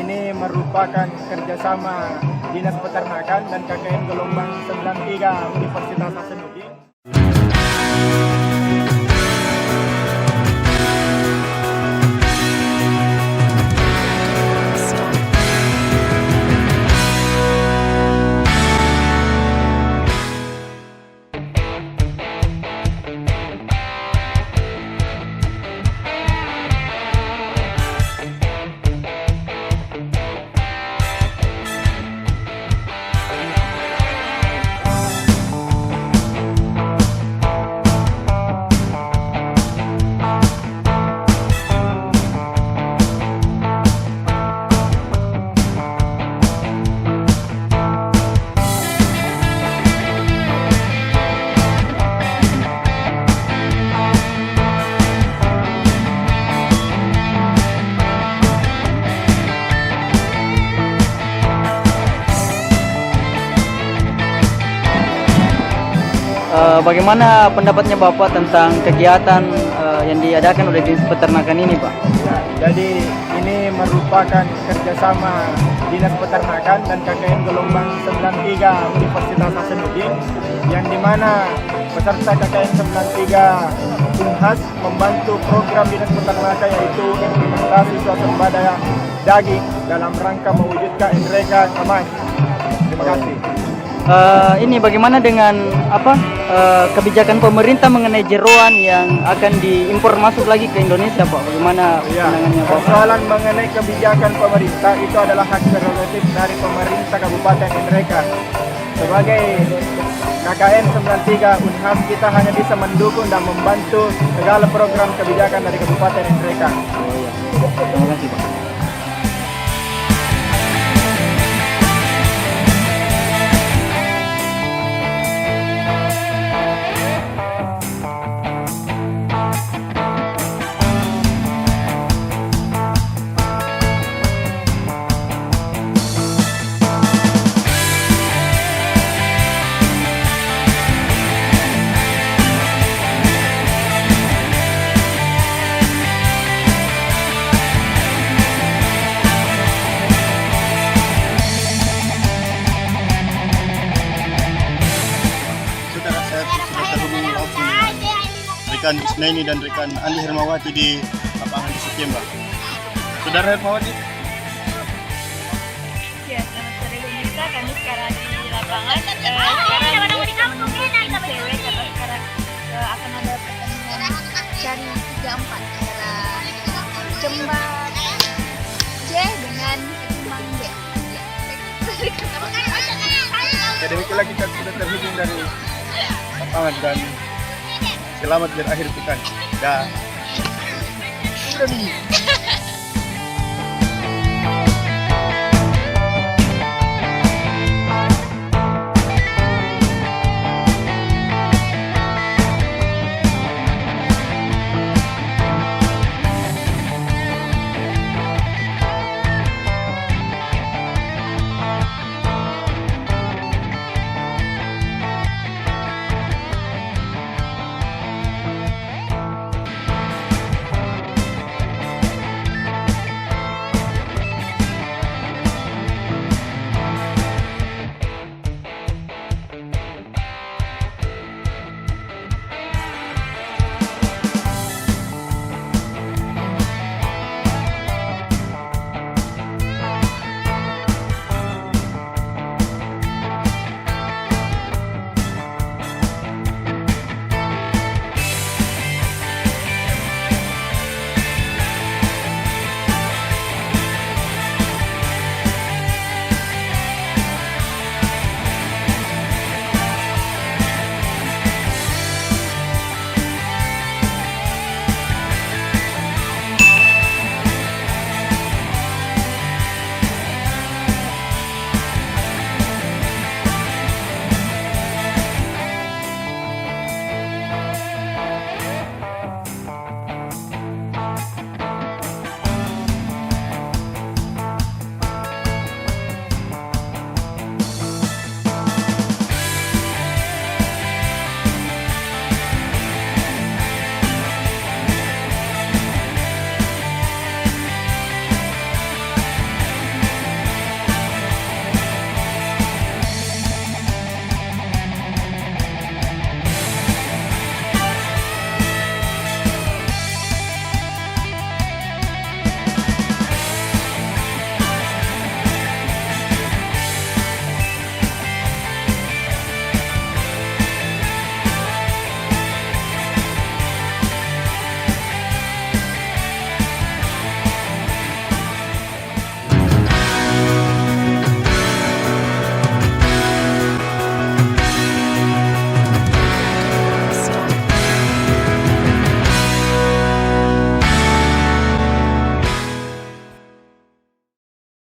ini merupakan kerjasama Dinas Peternakan dan KKN Gelombang 93 Universitas Hasanuddin. Bagaimana pendapatnya Bapak tentang kegiatan yang diadakan oleh Dinas Peternakan ini, Pak? Ya, jadi ini merupakan kerjasama Dinas Peternakan dan KKN Gelombang 93 Universitas Hasanuddin, yang dimana peserta KKN 93 Unhas membantu program Dinas Peternakan, yaitu implementasi swasembada daging dalam rangka mewujudkan NREGA aman. Terima kasih. Ini bagaimana dengan kebijakan pemerintah mengenai jeroan yang akan diimpor masuk lagi ke Indonesia, Pak? Bagaimana pandangannya, Pak? Persoalan mengenai kebijakan pemerintah itu adalah hak prerogatif dari pemerintah Kabupaten NREGA. Sebagai KKN 93 Unhas, kita hanya bisa mendukung dan membantu segala program kebijakan dari Kabupaten NREGA. Oh, iya. Terima kasih, Pak. Rekan Isnaini dan rekan Andi Hermawati di lapangan di September. Saudara Hermawati? Ya, selamat sore pemirsa. Kami sekarang di lapangan. Sekarang cewek karena sekarang akan ada pertandingan cari 34 antara Jember J dengan Kemang B. Ya, demikianlah kita sudah terhubung dari lapangan dan selamat berakhir pekan. Dah.